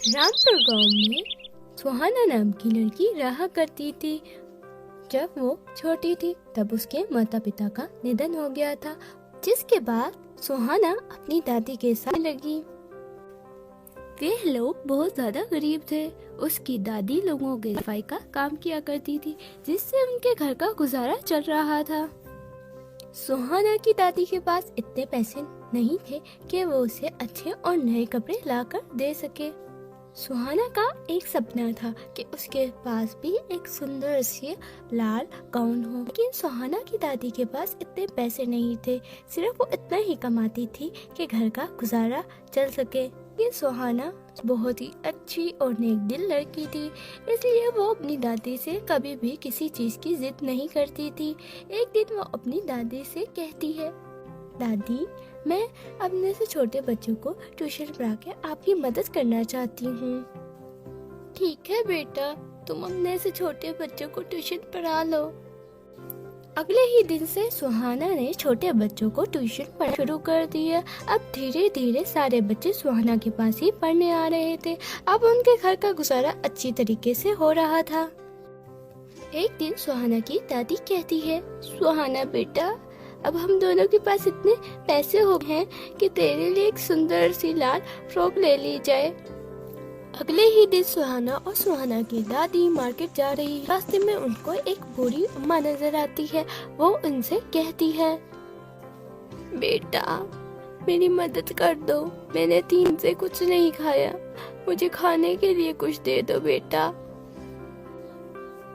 रामपुर गांव में सुहाना नाम की लड़की रहा करती थी। जब वो छोटी थी तब उसके माता पिता का निधन हो गया था, जिसके बाद सुहाना अपनी दादी के साथ लगी। वे लोग बहुत ज्यादा गरीब थे। उसकी दादी लोगों के सफाई का काम किया करती थी, जिससे उनके घर का गुजारा चल रहा था। सुहाना की दादी के पास इतने पैसे नहीं थे कि वो उसे अच्छे और नए कपड़े लाकर दे सके। सुहाना का एक सपना था कि उसके पास भी एक सुंदर सी लाल गाउन हो, लेकिन सुहाना की दादी के पास इतने पैसे नहीं थे। सिर्फ वो इतना ही कमाती थी कि घर का गुजारा चल सके। लेकिन सुहाना बहुत ही अच्छी और नेक दिल लड़की थी, इसलिए वो अपनी दादी से कभी भी किसी चीज की जिद नहीं करती थी। एक दिन वो अपनी दादी से कहती है, दादी, मैं अपने से छोटे बच्चों को ट्यूशन पढ़ा के आपकी मदद करना चाहती हूँ। ठीक है बेटा, तुम अपने से छोटे बच्चों को ट्यूशन पढ़ा लो। अगले ही दिन से सुहाना ने छोटे बच्चों को ट्यूशन पढ़ाना शुरू कर दिया। अब धीरे धीरे सारे बच्चे सुहाना के पास ही पढ़ने आ रहे थे। अब उनके घर का गुजारा अच्छी तरीके से हो रहा था। एक दिन सुहाना की दादी कहती है, सुहाना बेटा, अब हम दोनों के पास इतने पैसे हो गए हैं कि तेरे लिए एक सुंदर सी लाल फ्रॉक ले ली जाए। अगले ही दिन सुहाना और सुहाना की दादी मार्केट जा रही है। रास्ते में उनको एक बूढ़ी अम्मा नजर आती है। वो उनसे कहती है, बेटा, मेरी मदद कर दो, मैंने 3 दिन से कुछ नहीं खाया, मुझे खाने के लिए कुछ दे दो बेटा।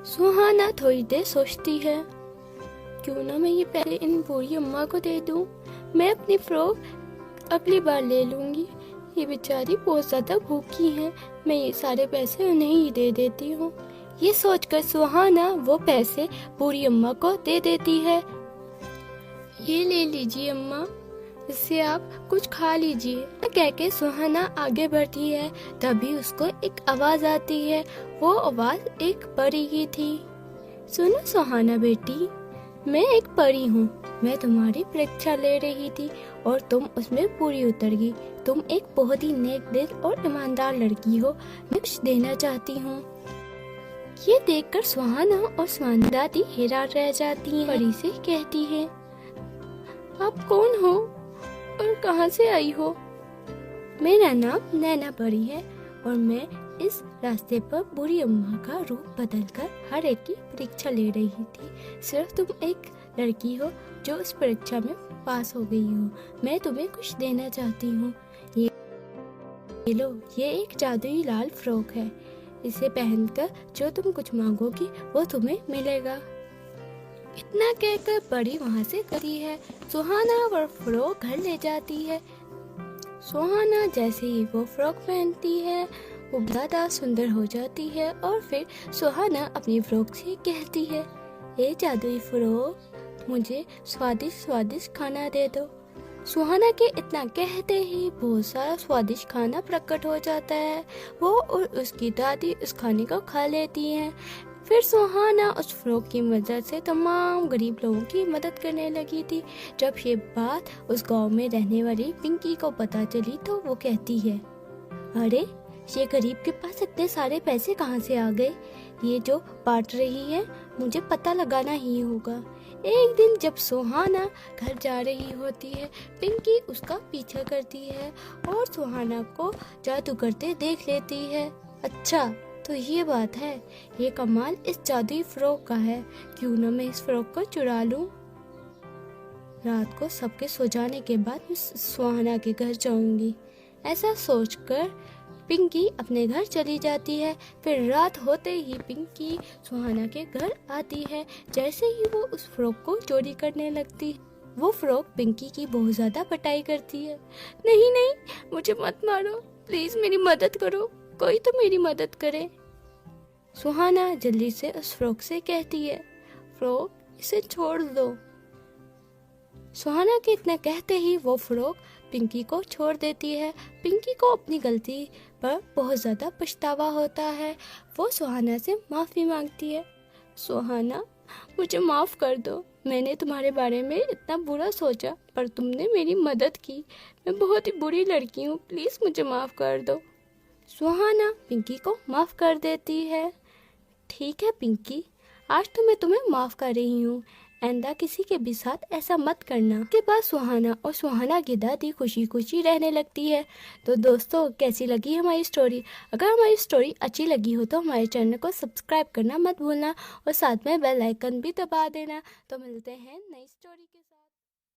सुहाना थोड़ी देर सोचती है, क्यों ना मैं ये पहले इन बूढ़ी अम्मा को दे दूं, मैं अपनी फ्रॉक अगली बार ले लूंगी। ये बेचारी बहुत ज्यादा भूखी है, मैं ये सारे पैसे उन्हें ही दे देती हूँ। ये सोचकर सुहाना वो पैसे बूढ़ी अम्मा को दे देती है। ये ले लीजिए अम्मा, इससे आप कुछ खा लीजिए। कह के सुहाना आगे बढ़ती है, तभी उसको एक आवाज आती है। वो आवाज एक परी की थी। सुनो सुहाना बेटी, मैं एक परी हूँ, मैं तुम्हारी परीक्षा ले रही थी और तुम उसमें पूरी उतर गई। तुम एक बहुत ही नेक दिल और ईमानदार लड़की हो, मैं कुछ देना चाहती हूँ। ये देखकर सुहाना और सुहाना दादी हैरान रह जाती हैं। परी से कहती है, आप कौन हो और कहाँ से आई हो? मेरा नाम नैना परी है और मैं इस रास्ते पर बुरी अम्मा का रूप बदलकर हर एक की परीक्षा ले रही थी। सिर्फ तुम एक लड़की हो जो इस परीक्षा में पास हो गई हो। मैं तुम्हें कुछ देना चाहती हूँ। ये लो, ये एक जादुई लाल फ्रॉक है। इसे पहनकर जो तुम कुछ मांगोगी वो तुम्हें मिलेगा। इतना कहकर परी वहाँ से गई है। सुहाना वो फ्रॉक घर ले जाती है। सुहाना जैसे ही वो फ्रॉक पहनती है वो ज्यादा सुंदर हो जाती है और फिर सुहाना अपनी फ्रॉक से कहती है, ये जादुई फ्रॉक, मुझे स्वादिष्ट स्वादिष्ट खाना दे दो। सुहाना के इतना कहते ही बहुत सारा स्वादिष्ट खाना प्रकट हो जाता है। वो और उसकी दादी उस खाने को खा लेती हैं। फिर सुहाना उस फ्रॉक की मदद से तमाम गरीब लोगों की मदद करने लगी थी। जब ये बात उस गांव में रहने वाली पिंकी को पता चली तो वो कहती है, अरे, ये गरीब के पास इतने सारे पैसे कहाँ से आ गए? ये जो बांट रही है, मुझे पता लगाना ही होगा। एक दिन जब सुहाना घर जा रही होती है, पिंकी उसका पीछा करती है और सुहाना को जादू करते देख लेती है। अच्छा, तो ये बात है, ये कमाल इस जादुई फ्रॉक का है, क्यों ना मैं इस फ्रॉक को चुरा लूं। रात को सबके सो जाने के बाद मैं सुहाना के घर जाऊंगी। ऐसा सोचकर पिंकी अपने घर चली जाती है। फिर रात होते ही पिंकी सुहाना के घर आती है। जैसे ही वो उस फ्रॉक को चोरी करने लगती है, वो फ्रॉक पिंकी की बहुत ज्यादा पिटाई करती है। नहीं नहीं, मुझे मत मारो, प्लीज मेरी मदद करो, कोई तो मेरी मदद करे। सुहाना जल्दी से उस फ्रॉक से कहती है, फ्रॉक, इसे छोड़ दो। सुहाना के इतना कहते ही वो फ्रॉक पिंकी को छोड़ देती है। पिंकी को अपनी गलती पर बहुत ज्यादा पछतावा होता है। वो सुहाना से माफी मांगती है, सुहाना, मुझे माफ कर दो, मैंने तुम्हारे बारे में इतना बुरा सोचा पर तुमने मेरी मदद की। मैं बहुत ही बुरी लड़की हूँ, प्लीज मुझे माफ कर दो। सुहाना पिंकी को माफ़ कर देती है। ठीक है पिंकी, आज तो मैं तुम्हें माफ़ कर रही हूँ, आइंदा किसी के भी साथ ऐसा मत करना। के बाद सुहाना और सुहाना की दादी खुशी खुशी रहने लगती है। तो दोस्तों, कैसी लगी हमारी स्टोरी? अगर हमारी स्टोरी अच्छी लगी हो तो हमारे चैनल को सब्सक्राइब करना मत भूलना और साथ में बेल आइकन भी दबा देना। तो मिलते हैं नई स्टोरी के साथ।